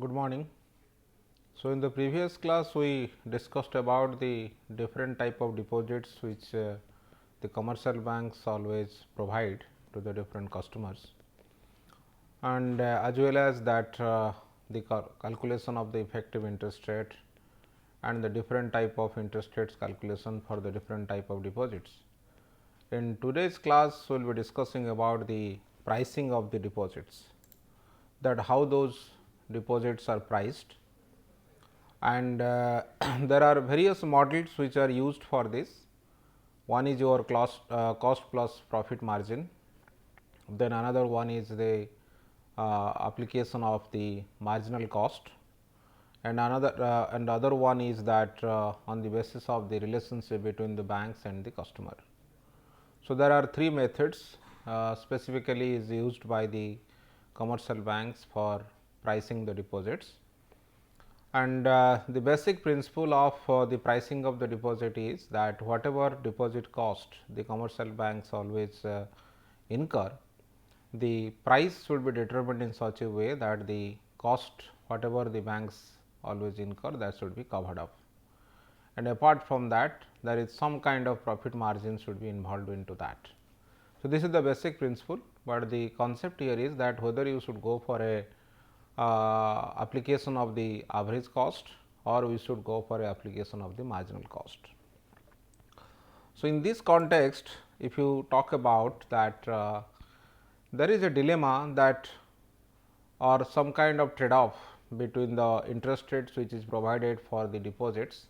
Good morning. So, in the previous class we discussed about the different type of deposits which the commercial banks always provide to the different customers, and as well as that the calculation of the effective interest rate and the different type of interest rates calculation for the different type of deposits. In today's class we will be discussing about the pricing of the deposits, that how those deposits are priced, and there are various models which are used for this. One is your cost plus profit margin, then another one is the application of the marginal cost, and other one is that on the basis of the relationship between the banks and the customer. So, there are three methods specifically is used by the commercial banks for pricing the deposits, and the basic principle of the pricing of the deposit is that whatever deposit cost the commercial banks always incur, the price should be determined in such a way that the cost whatever the banks always incur, that should be covered up, and apart from that there is some kind of profit margin should be involved into that. So, this is the basic principle, but the concept here is that whether you should go for a application of the average cost or we should go for a application of the marginal cost. So, in this context, if you talk about that there is a dilemma that or some kind of trade off between the interest rates which is provided for the deposits,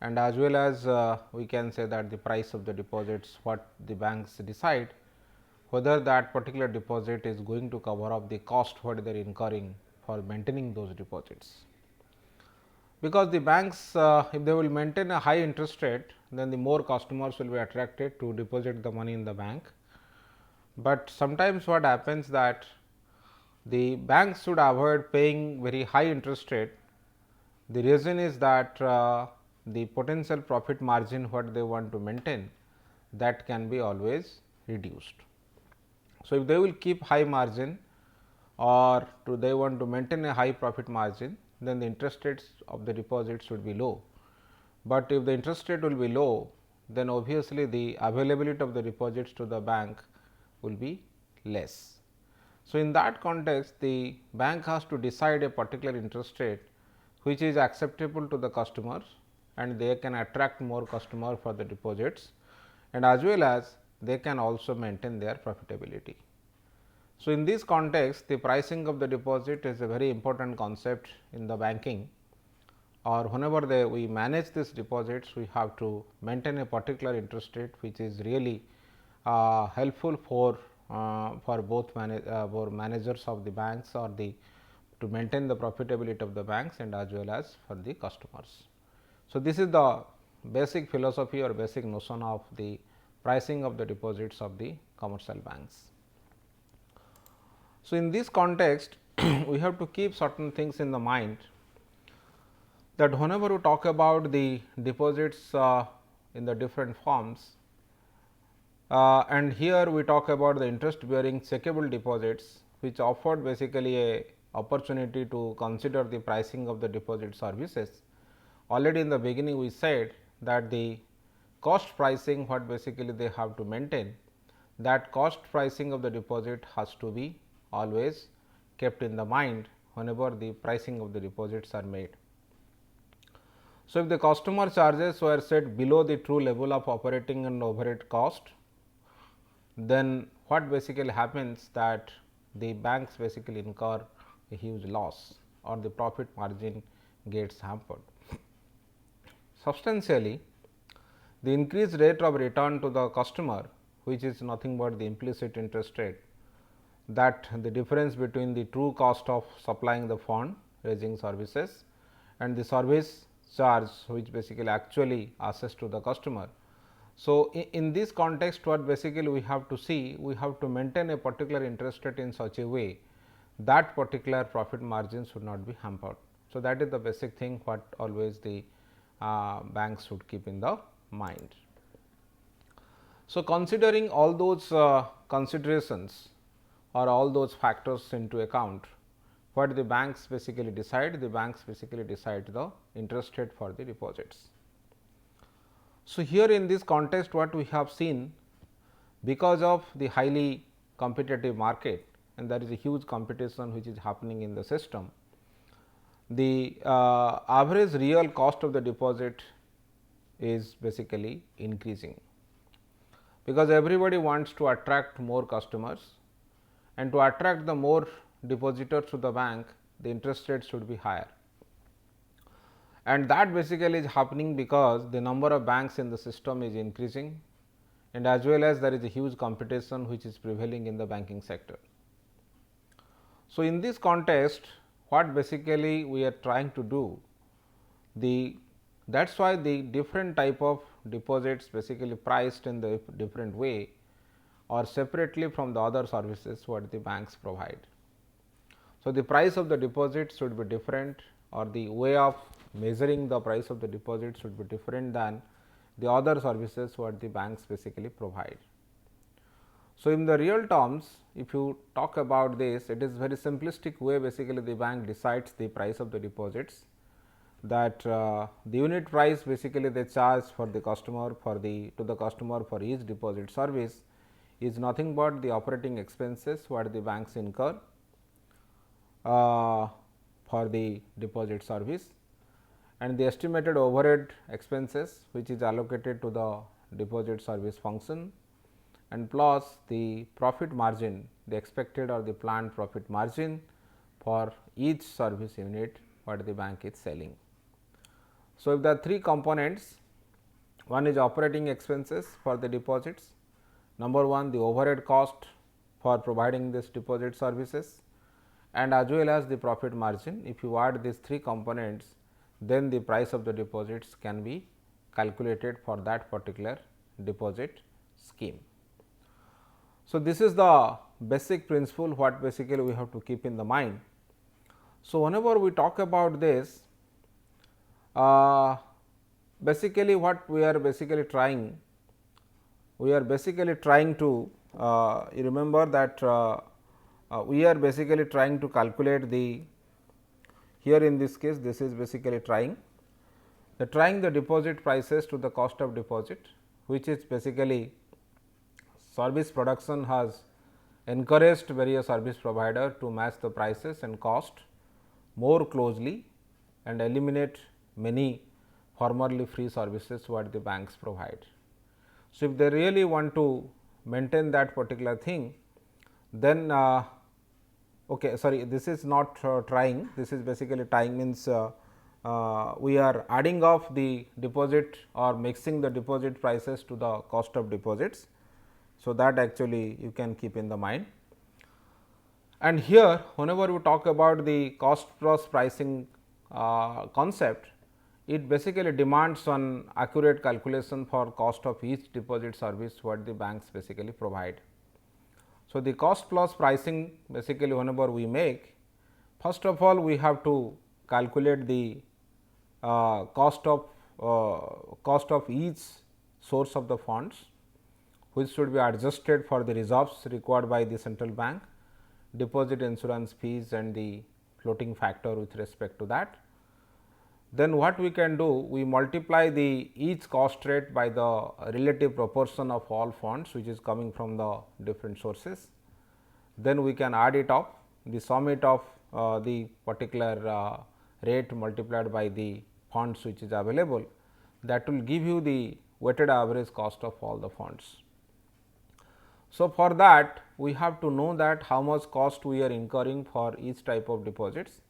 and as well as we can say that the price of the deposits what the banks decide whether that particular deposit is going to cover up the cost what they are incurring for maintaining those deposits. Because the banks if they will maintain a high interest rate, then the more customers will be attracted to deposit the money in the bank. But sometimes what happens that the banks should avoid paying very high interest rate. The reason is that the potential profit margin what they want to maintain, that can be always reduced. So, if they will keep high margin or they want to maintain a high profit margin, then the interest rates of the deposit should be low. But if the interest rate will be low, then obviously the availability of the deposits to the bank will be less. So, in that context the bank has to decide a particular interest rate which is acceptable to the customers, and they can attract more customer for the deposits, and as well as they can also maintain their profitability. So, in this context the pricing of the deposit is a very important concept in the banking, or whenever we manage these deposits, we have to maintain a particular interest rate which is really helpful for both for managers of the banks or the to maintain the profitability of the banks and as well as for the customers. So, this is the basic philosophy or basic notion of the pricing of the deposits of the commercial banks. So, in this context we have to keep certain things in the mind, that whenever we talk about the deposits in the different forms, and here we talk about the interest bearing checkable deposits which offered basically a opportunity to consider the pricing of the deposit services. Already in the beginning we said that the cost pricing what basically they have to maintain, that cost pricing of the deposit has to be always kept in the mind whenever the pricing of the deposits are made. So, if the customer charges were set below the true level of operating and overhead cost, then what basically happens that the banks basically incur a huge loss or the profit margin gets hampered. Substantially, the increased rate of return to the customer, which is nothing but the implicit interest rate, that the difference between the true cost of supplying the fund raising services and the service charge which basically actually assessed to the customer. So, in this context what basically we have to see, we have to maintain a particular interest rate in such a way that particular profit margin should not be hampered. So, that is the basic thing what always the banks should keep in the mind. So, considering all those considerations or all those factors into account, what the banks basically decide? The banks basically decide the interest rate for the deposits. So, here in this context what we have seen, because of the highly competitive market and there is a huge competition which is happening in the system, the average real cost of the deposit is basically increasing, because everybody wants to attract more customers, and to attract the more depositors to the bank, the interest rate should be higher. And that basically is happening because the number of banks in the system is increasing, and as well as there is a huge competition which is prevailing in the banking sector. So, in this context, what basically we are trying to do, that is why the different type of deposits basically priced in the different way or separately from the other services what the banks provide. So, the price of the deposit should be different, or the way of measuring the price of the deposit should be different than the other services what the banks basically provide. So, in the real terms, if you talk about this, it is very simplistic way basically the bank decides the price of the deposits, that the unit price basically they charge for the customer to the customer for each deposit service is nothing but the operating expenses what the banks incur for the deposit service, and the estimated overhead expenses which is allocated to the deposit service function, and plus the profit margin, the expected or the planned profit margin for each service unit what the bank is selling. So, if there are three components, one is operating expenses for the deposits, number one the overhead cost for providing this deposit services, and as well as the profit margin. If you add these three components, then the price of the deposits can be calculated for that particular deposit scheme. So, this is the basic principle what basically we have to keep in the mind. So, whenever we talk about this, basically what we are basically trying, to you remember that we are basically trying to calculate the, here in this case this is basically trying the deposit prices to the cost of deposit, which is basically service production has encouraged various service provider to match the prices and cost more closely and eliminate many formerly free services what the banks provide. So, if they really want to maintain that particular thing, then this is not trying, this is basically tying, means we are adding off the deposit or mixing the deposit prices to the cost of deposits. So, that actually you can keep in the mind. And here whenever we talk about the cost plus pricing concept, it basically demands on accurate calculation for cost of each deposit service what the banks basically provide. So, the cost plus pricing basically whenever we make, first of all we have to calculate the cost of each source of the funds, which should be adjusted for the reserves required by the central bank, deposit insurance fees and the floating factor with respect to that. Then what we can do, we multiply the each cost rate by the relative proportion of all funds which is coming from the different sources. Then we can add it up, the sum it of the particular rate multiplied by the funds which is available, that will give you the weighted average cost of all the funds. So, for that we have to know that how much cost we are incurring for each type of deposits,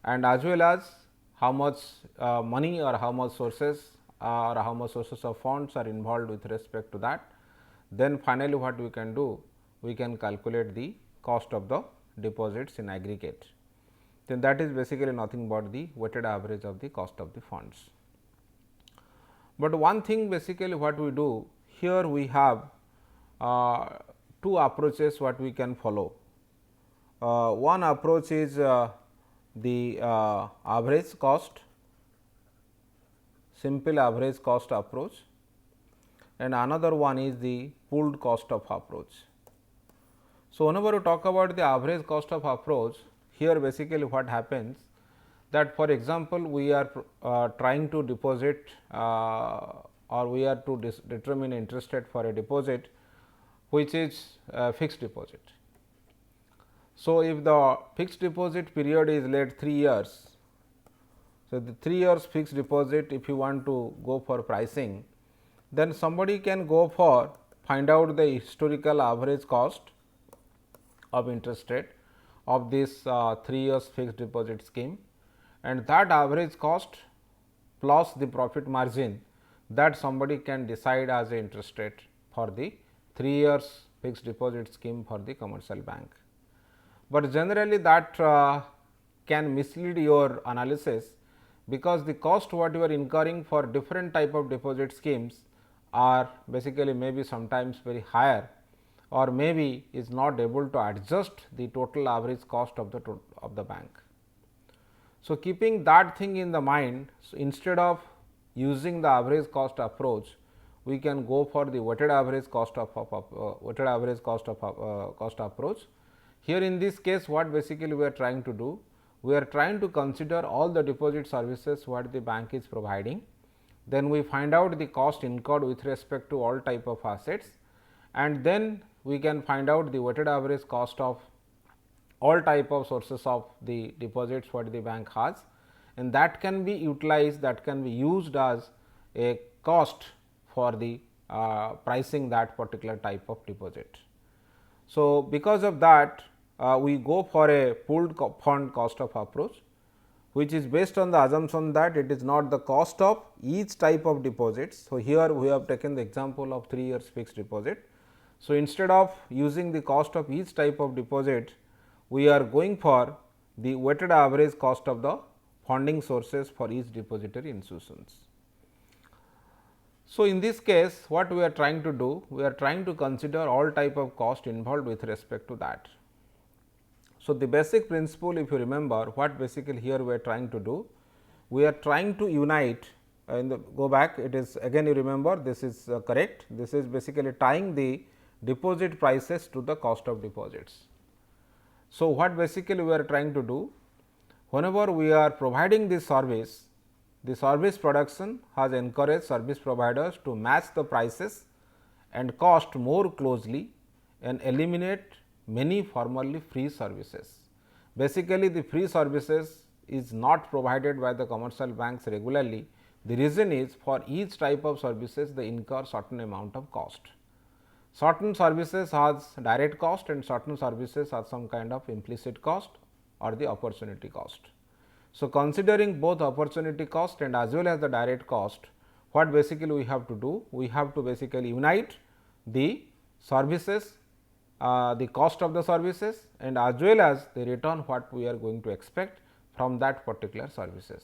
and as well as how much money or how much sources of funds are involved with respect to that. Then finally, what we can do, we can calculate the cost of the deposits in aggregate. Then that is basically nothing but the weighted average of the cost of the funds. But one thing basically what we do here, we have two approaches what we can follow. One approach is the average cost, simple average cost approach, and another one is the pooled cost of approach. So, whenever you talk about the average cost of approach, here basically what happens that for example, we are trying to deposit or we are to determine interest rate for a deposit which is fixed deposit. So, if the fixed deposit period is let 3 years, so the 3 years fixed deposit if you want to go for pricing, then somebody can go for find out the historical average cost of interest rate of this 3 years fixed deposit scheme, and that average cost plus the profit margin that somebody can decide as a interest rate for the 3 years fixed deposit scheme for the commercial bank. But generally that can mislead your analysis, because the cost what you are incurring for different type of deposit schemes are basically maybe sometimes very higher, or maybe is not able to adjust the total average cost of the bank. So, keeping that thing in the mind, so instead of using the average cost approach, we can go for the weighted average cost of cost approach. Here in this case, what basically we are trying to do, we are trying to consider all the deposit services what the bank is providing. Then we find out the cost incurred with respect to all type of assets, and then we can find out the weighted average cost of all type of sources of the deposits what the bank has, and that can be utilized, that can be used as a cost for the pricing that particular type of deposit. So, because of that we go for a pooled fund cost of approach, which is based on the assumption that it is not the cost of each type of deposits. So, here we have taken the example of 3 years fixed deposit. So, instead of using the cost of each type of deposit, we are going for the weighted average cost of the funding sources for each depository institutions. So, in this case what we are trying to do, we are trying to consider all type of cost involved with respect to that. So, the basic principle, if you remember, what basically here we are trying to do, we are trying to unite in the go back, it is again you remember this is correct, this is basically tying the deposit prices to the cost of deposits. So, what basically we are trying to do, whenever we are providing this service, the service production has encouraged service providers to match the prices and cost more closely and eliminate many formerly free services. Basically, the free services is not provided by the commercial banks regularly. The reason is for each type of services they incur certain amount of cost. Certain services has direct cost and certain services have some kind of implicit cost or the opportunity cost. So, considering both opportunity cost and as well as the direct cost, what basically we have to do? We have to basically unite the services, the cost of the services, and as well as the return what we are going to expect from that particular services.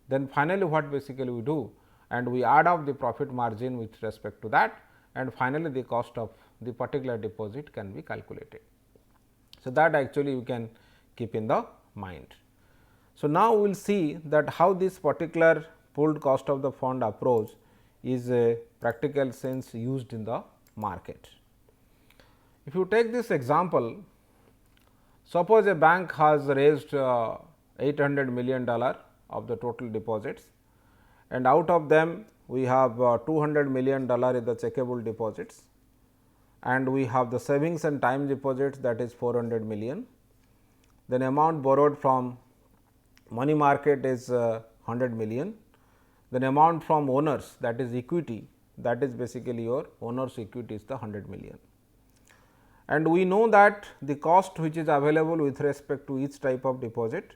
Then finally, what basically we do, and we add up the profit margin with respect to that, and finally, the cost of the particular deposit can be calculated. So, that actually you can keep in the mind. So, now we will see that how this particular pooled cost of the fund approach is a practical sense used in the market. If you take this example, suppose a bank has raised $800 million of the total deposits, and out of them we have $200 million in the checkable deposits, and we have the savings and time deposits, that is 400 million. Then amount borrowed from money market is 100 million. Then amount from owners, that is equity, that is basically your owners equity is the 100 million. And we know that the cost which is available with respect to each type of deposit,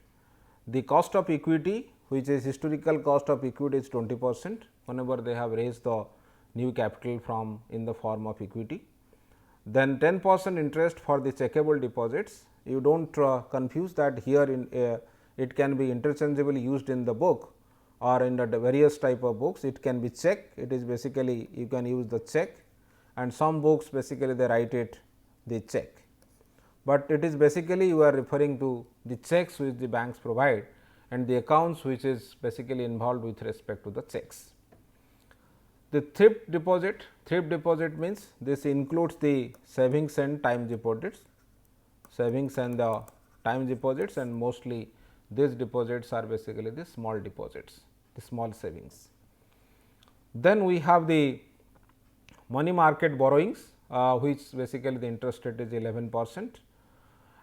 the cost of equity, which is historical cost of equity, is 20% whenever they have raised the new capital from in the form of equity. Then 10% interest for the checkable deposits. You do not confuse that here in it can be interchangeably used in the book or in the various type of books. It can be check, it is basically you can use the check, and some books basically they write it the check, but it is basically you are referring to the checks which the banks provide and the accounts which is basically involved with respect to the checks. The thrift deposit means this includes the savings and time deposits, savings and the time deposits, and mostly these deposits are basically the small deposits, the small savings. Then we have the money market borrowings, which basically the interest rate is 11%,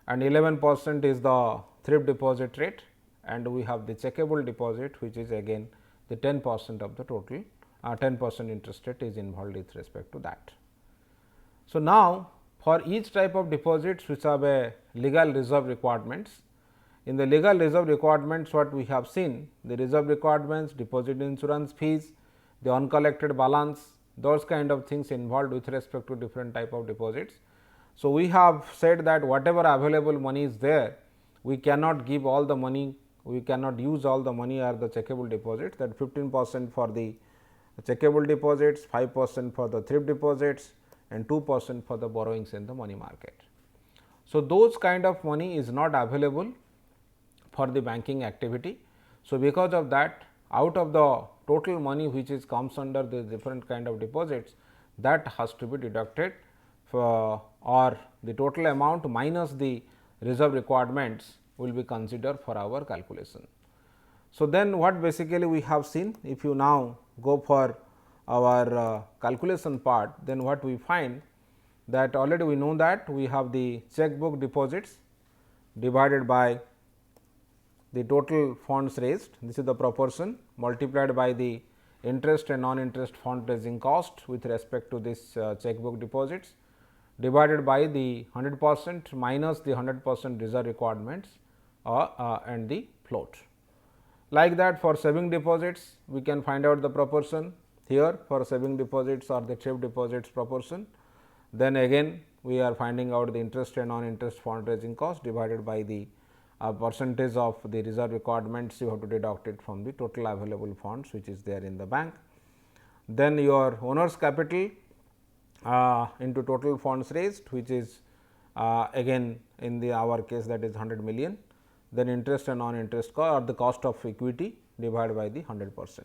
and 11% is the thrift deposit rate, and we have the checkable deposit, which is again the 10% of the total, 10% interest rate is involved with respect to that. So, now for each type of deposits which have a legal reserve requirements, in the legal reserve requirements what we have seen, the reserve requirements, deposit insurance fees, the uncollected balance, those kind of things involved with respect to different type of deposits. So, we have said that whatever available money is there, we cannot give all the money, we cannot use all the money or the checkable deposits, that 15% for the checkable deposits, 5% for the thrift deposits, and 2% for the borrowings in the money market. So, those kind of money is not available for the banking activity. So, because of that, out of the total money which is comes under the different kind of deposits, that has to be deducted for, or the total amount minus the reserve requirements will be considered for our calculation. So, then what basically we have seen, if you now go for our calculation part, then what we find that already we know that we have the checkbook deposits divided by the total funds raised, this is the proportion, multiplied by the interest and non-interest fund raising cost with respect to this checkbook deposits, divided by the 100% minus the 100% reserve requirements and the float. Like that, for saving deposits we can find out the proportion here for saving deposits or the thrift deposits proportion. Then again we are finding out the interest and non-interest fund raising cost divided by the percentage of the reserve requirements you have to deduct it from the total available funds which is there in the bank. Then your owner's capital into total funds raised, which is again in the our case that is 100 million, then interest and non-interest cost or the cost of equity divided by the 100%.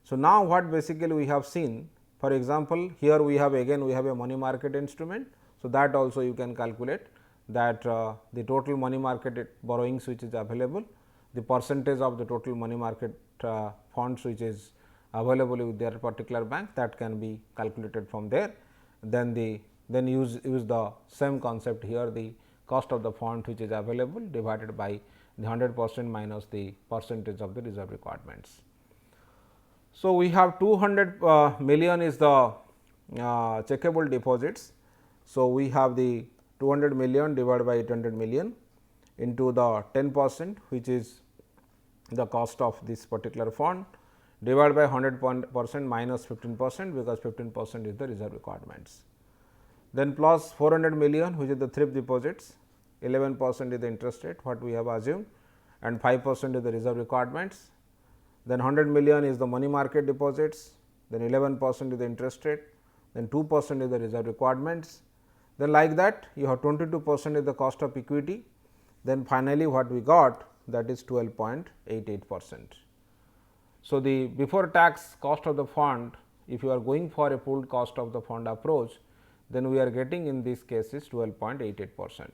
So, now what basically we have seen, for example, here we have again we have a money market instrument. So, that also you can calculate that the total money market borrowings which is available, the percentage of the total money market funds which is available with their particular bank, that can be calculated from there. Then use the same concept here, the cost of the fund which is available divided by the 100% minus the percentage of the reserve requirements. So, we have 200 million is the checkable deposits. So, we have the 200 million divided by 800 million into the 10% which is the cost of this particular fund divided by 100% minus 15%, because 15% is the reserve requirements. Then plus 400 million which is the thrift deposits, 11% is the interest rate what we have assumed, and 5% is the reserve requirements. Then 100 million is the money market deposits, then 11% is the interest rate, then 2% is the reserve requirements. Then like that you have 22% is the cost of equity, then finally what we got, that is 12.88%. So, the before tax cost of the fund, if you are going for a pooled cost of the fund approach, then we are getting in this case is 12.88%.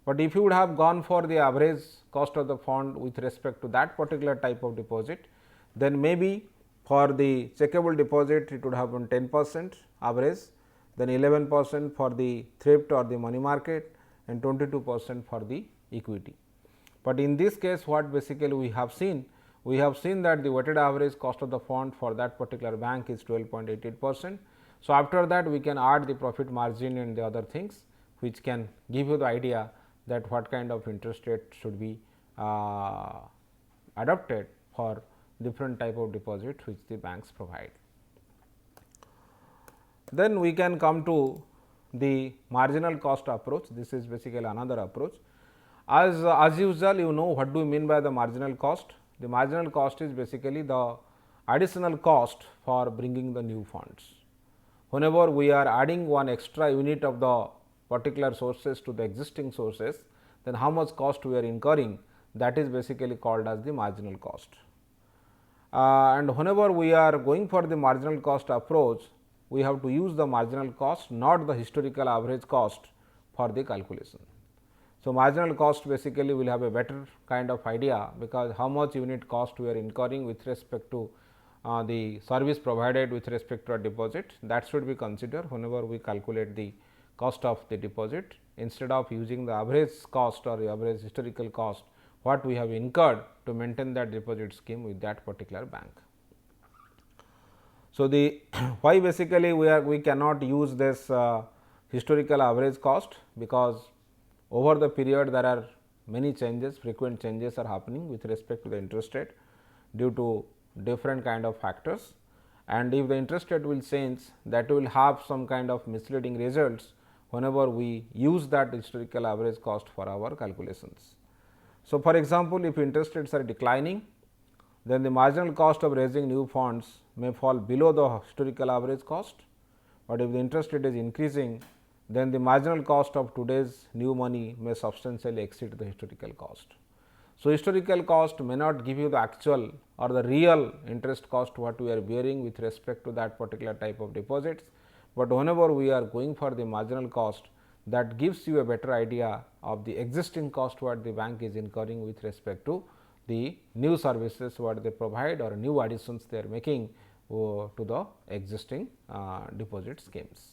But if you would have gone for the average cost of the fund with respect to that particular type of deposit, then maybe for the checkable deposit it would have been 10% average, then 11% for the thrift or the money market, and 22% for the equity. But in this case what basically we have seen that the weighted average cost of the fund for that particular bank is 12.88%. So, after that we can add the profit margin and the other things which can give you the idea that what kind of interest rate should be adopted for different type of deposit which the banks provide. Then we can come to the marginal cost approach. This is basically another approach. As usual, you know what do we mean by the marginal cost. The marginal cost is basically the additional cost for bringing the new funds. Whenever we are adding one extra unit of the particular sources to the existing sources, then how much cost we are incurring, that is basically called as the marginal cost. And whenever we are going for the marginal cost approach, we have to use the marginal cost, not the historical average cost for the calculation. So, marginal cost basically will have a better kind of idea, because how much unit cost we are incurring with respect to the service provided with respect to a deposit, that should be considered whenever we calculate the cost of the deposit, instead of using the average cost or the average historical cost what we have incurred to maintain that deposit scheme with that particular bank. So, the why basically we cannot use this historical average cost, because over the period there are many changes, frequent changes are happening with respect to the interest rate due to different kind of factors, and if the interest rate will change, that will have some kind of misleading results whenever we use that historical average cost for our calculations. So, for example, if interest rates are declining, then the marginal cost of raising new funds may fall below the historical average cost, but if the interest rate is increasing, then the marginal cost of today's new money may substantially exceed the historical cost. So, historical cost may not give you the actual or the real interest cost what we are bearing with respect to that particular type of deposits, but whenever we are going for the marginal cost, that gives you a better idea of the existing cost what the bank is incurring with respect to the new services what they provide or new additions they are making to the existing deposit schemes.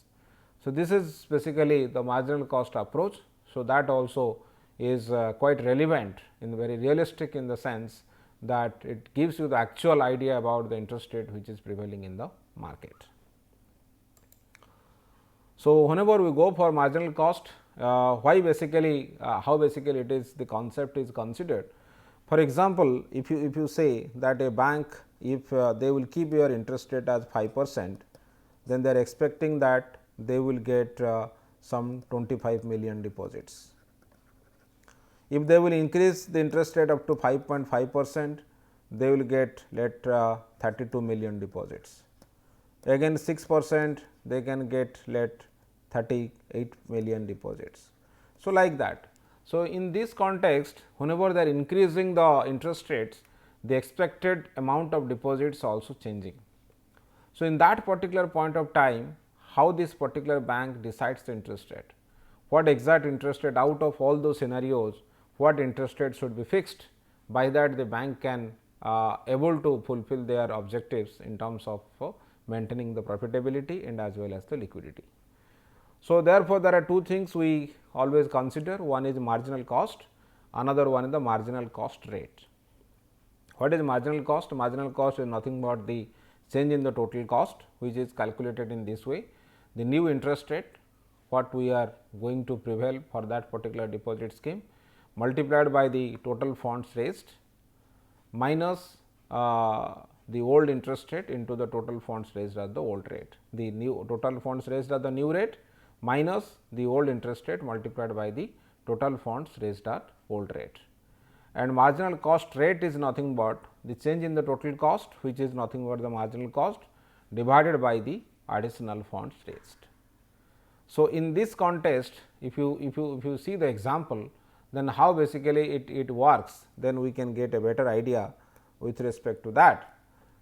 So, this is basically the marginal cost approach. So, that also is quite relevant in very realistic in the sense that it gives you the actual idea about the interest rate which is prevailing in the market. So, whenever we go for marginal cost, why basically how basically it is the concept is considered. For example, if you say that a bank, if they will keep your interest rate as 5%, then they are expecting that they will get some 25 million deposits. If they will increase the interest rate up to 5.5%, they will get 32 million deposits. Again 6%, they can get 38 million deposits. So, like that. So, in this context, whenever they are increasing the interest rates, the expected amount of deposits also changing. So, in that particular point of time, how this particular bank decides the interest rate, what exact interest rate out of all those scenarios, what interest rate should be fixed, by that the bank can able to fulfill their objectives in terms of maintaining the profitability and as well as the liquidity. So, therefore, there are two things we always consider, one is marginal cost, another one is the marginal cost rate. What is marginal cost? Marginal cost is nothing but the change in the total cost, which is calculated in this way. The new interest rate what we are going to prevail for that particular deposit scheme multiplied by the total funds raised minus the old interest rate into the total funds raised at the old rate. The new total funds raised at the new rate minus the old interest rate multiplied by the total funds raised at old rate. And marginal cost rate is nothing but the change in the total cost, which is nothing but the marginal cost divided by the additional funds raised. So, in this context, if you see the example, then how basically it works, then we can get a better idea with respect to that.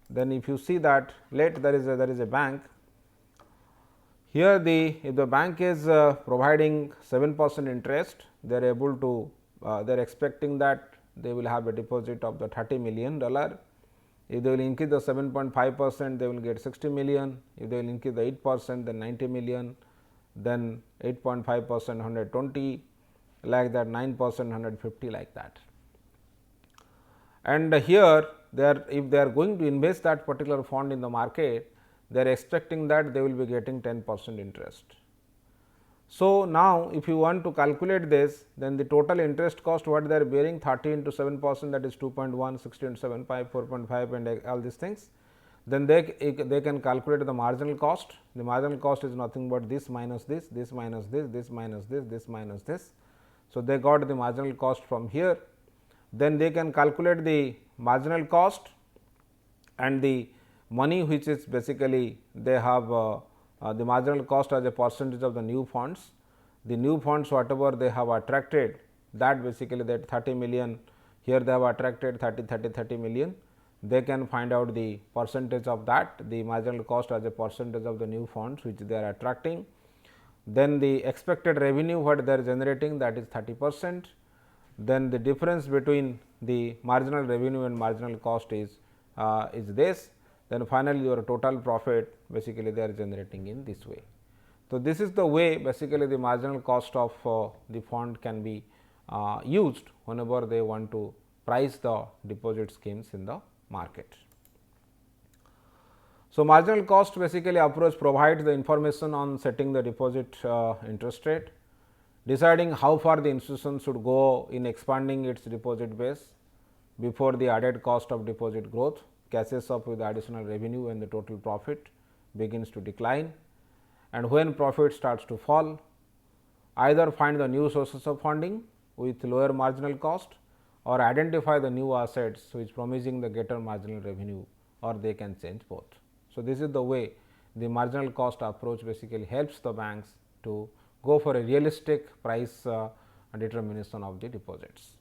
Then if you see that there is a bank here, if the bank is providing 7% interest, they are able to they are expecting that they will have a deposit of the $30 million. If they will increase the 7.5%, they will get 60 million. If they will increase the 8%, then 90 million, then 8.5%, 120, like that, 9%, 150, like that. And here if they are going to invest that particular fund in the market, they are expecting that they will be getting 10% interest. So, now if you want to calculate this, then the total interest cost what they are bearing 30 into 7%, that is 2.1, 60 into 7, 4.5 and all these things. Then they can calculate the marginal cost. The marginal cost is nothing but this minus this, this minus this, this minus this, this minus this. So, they got the marginal cost from here. Then they can calculate the marginal cost and the money which is basically they have the marginal cost as a percentage of the new funds. The new funds whatever they have attracted, that basically that 30 million, here they have attracted 30 million. They can find out the percentage of that, the marginal cost as a percentage of the new funds which they are attracting. then the expected revenue what they are generating, that is 30%, then the difference between the marginal revenue and marginal cost is this, then finally your total profit basically they are generating in this way. So, this is the way basically the marginal cost of the fund can be used whenever they want to price the deposit schemes in the market. So, marginal cost basically approach provides the information on setting the deposit interest rate, deciding how far the institution should go in expanding its deposit base before the added cost of deposit growth catches up with the additional revenue and the total profit begins to decline, and when profit starts to fall, either find the new sources of funding with lower marginal cost or identify the new assets which promising the greater marginal revenue, or they can change both. So, this is the way the marginal cost approach basically helps the banks to go for a realistic price determination of the deposits.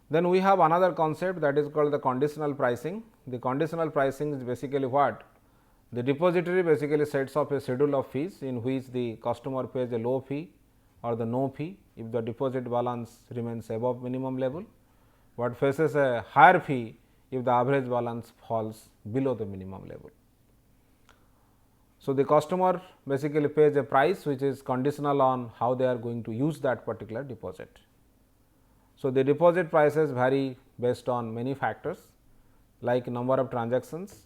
Then we have another concept that is called the conditional pricing. The conditional pricing is basically what? The depository basically sets up a schedule of fees in which the customer pays a low fee or the no fee if the deposit balance remains above minimum level, but faces a higher fee if the average balance falls below the minimum level. So, the customer basically pays a price which is conditional on how they are going to use that particular deposit. So, the deposit prices vary based on many factors like number of transactions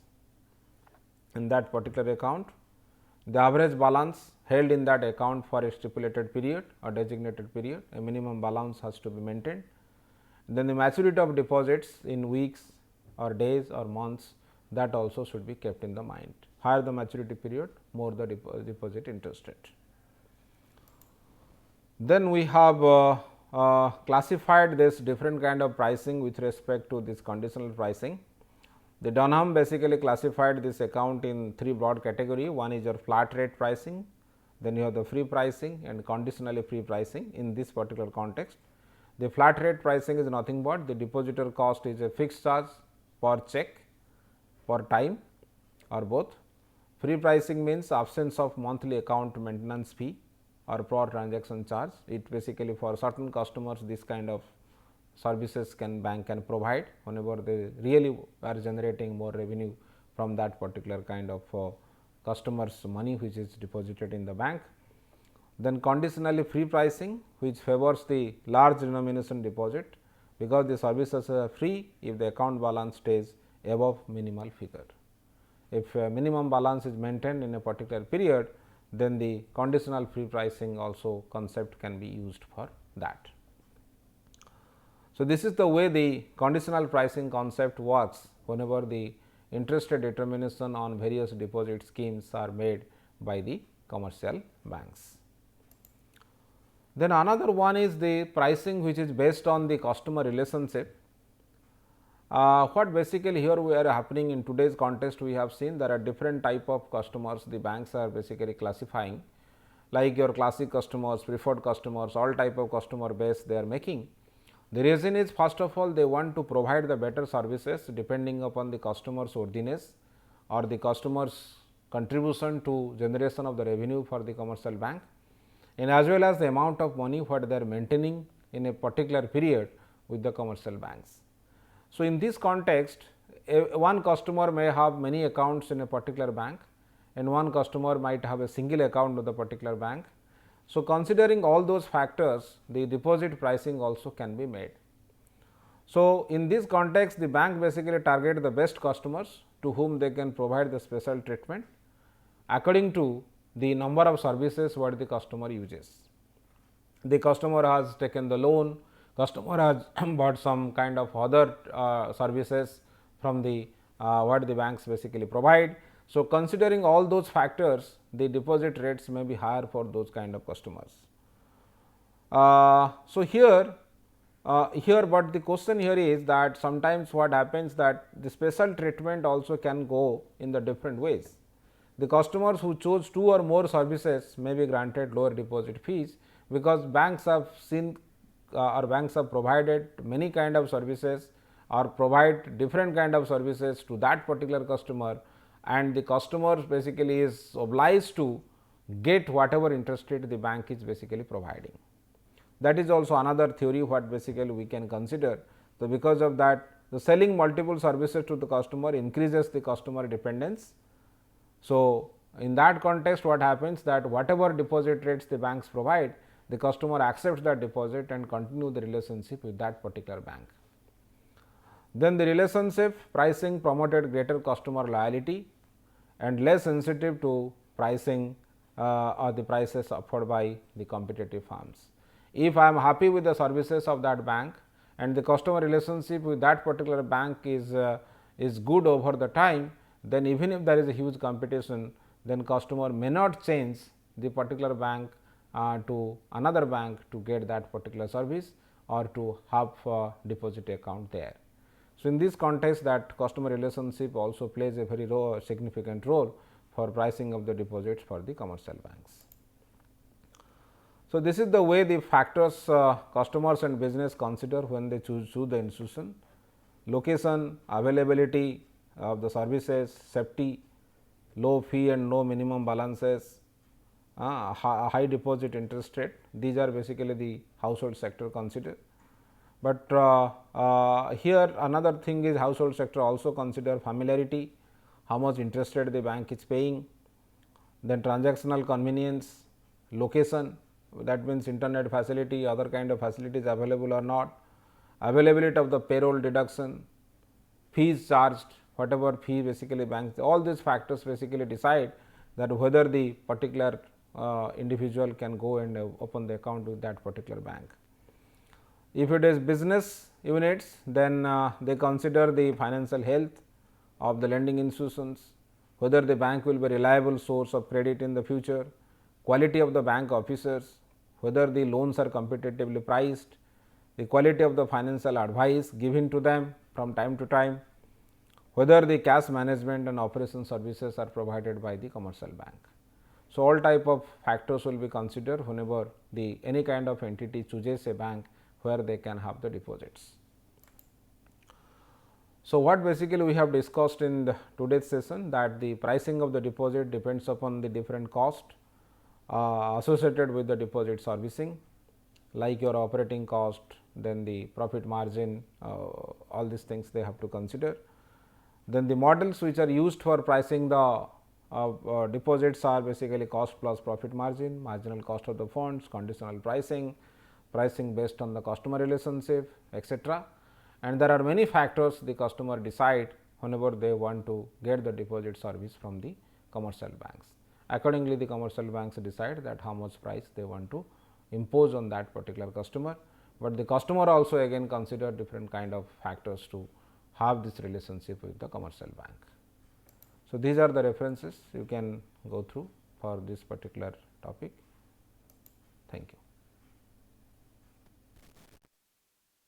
in that particular account, the average balance held in that account for a stipulated period or designated period, a minimum balance has to be maintained. Then the maturity of deposits in weeks or days or months, that also should be kept in the mind. Higher the maturity period, more the deposit interest rate. Then we have classified this different kind of pricing with respect to this conditional pricing. The Dunham basically classified this account in three broad category. One is your flat rate pricing, then you have the free pricing and conditionally free pricing. In this particular context, the flat rate pricing is nothing but the depositor cost is a fixed charge per check, per time or both. Free pricing means absence of monthly account maintenance fee or per transaction charge. It basically for certain customers this kind of services bank can provide whenever they really are generating more revenue from that particular kind of customers money which is deposited in the bank. Then conditionally free pricing, which favors the large denomination deposit because the services are free if the account balance stays above minimal figure. If a minimum balance is maintained in a particular period, then the conditional free pricing also concept can be used for that. So, this is the way the conditional pricing concept works whenever the interest rate determination on various deposit schemes are made by the commercial banks. Then another one is the pricing which is based on the customer relationship. What basically here we are happening in today's context, we have seen there are different type of customers the banks are basically classifying, like your classic customers, preferred customers, all type of customer base they are making. The reason is first of all they want to provide the better services depending upon the customer's worthiness or the customer's contribution to generation of the revenue for the commercial bank, and as well as the amount of money what they are maintaining in a particular period with the commercial banks. So, in this context one customer may have many accounts in a particular bank and one customer might have a single account with a particular bank. So, considering all those factors, the deposit pricing also can be made. So, in this context the bank basically target the best customers to whom they can provide the special treatment according to the number of services what the customer uses. The customer has taken the loan, customer has bought some kind of other services from the what the banks basically provide. So, considering all those factors, the deposit rates may be higher for those kind of customers. So, here but the question here is that sometimes what happens that the special treatment also can go in the different ways. The customers who choose two or more services may be granted lower deposit fees, because banks have seen or banks have provided many kind of services or provide different kind of services to that particular customer, and the customer basically is obliged to get whatever interest rate the bank is basically providing. That is also another theory what basically we can consider. So, because of that, the selling multiple services to the customer increases the customer dependence. So, in that context what happens that whatever deposit rates the banks provide, the customer accepts that deposit and continue the relationship with that particular bank. Then the relationship pricing promoted greater customer loyalty and less sensitive to pricing or the prices offered by the competitive firms. If I am happy with the services of that bank and the customer relationship with that particular bank is good over the time, then even if there is a huge competition, then customer may not change the particular bank to another bank to get that particular service or to have a deposit account there. So, in this context that customer relationship also plays a very significant role for pricing of the deposits for the commercial banks. So, this is the way the factors customers and business consider when they choose the institution: location, availability of the services, safety, low fee and no minimum balances, high deposit interest rate. These are basically the household sector considered. But here another thing is household sector also consider familiarity, how much interest rate the bank is paying, then transactional convenience, location, that means internet facility, other kind of facilities available or not, availability of the payroll deduction, fees charged, whatever fee basically banks, all these factors basically decide that whether the particular individual can go and open the account with that particular bank. If it is business units, then they consider the financial health of the lending institutions, whether the bank will be a reliable source of credit in the future, quality of the bank officers, whether the loans are competitively priced, the quality of the financial advice given to them from time to time, whether the cash management and operation services are provided by the commercial bank. So, all type of factors will be considered whenever the any kind of entity chooses a bank where they can have the deposits. So, what basically we have discussed in the today's session, that the pricing of the deposit depends upon the different cost associated with the deposit servicing, like your operating cost, then the profit margin, all these things they have to consider. Then the models which are used for pricing the deposits are basically cost plus profit margin, marginal cost of the funds, conditional pricing, pricing based on the customer relationship, etc. And there are many factors the customer decide whenever they want to get the deposit service from the commercial banks. Accordingly, the commercial banks decide that how much price they want to impose on that particular customer, but the customer also again consider different kind of factors to have this relationship with the commercial bank. So, these are the references you can go through for this particular topic. Thank you.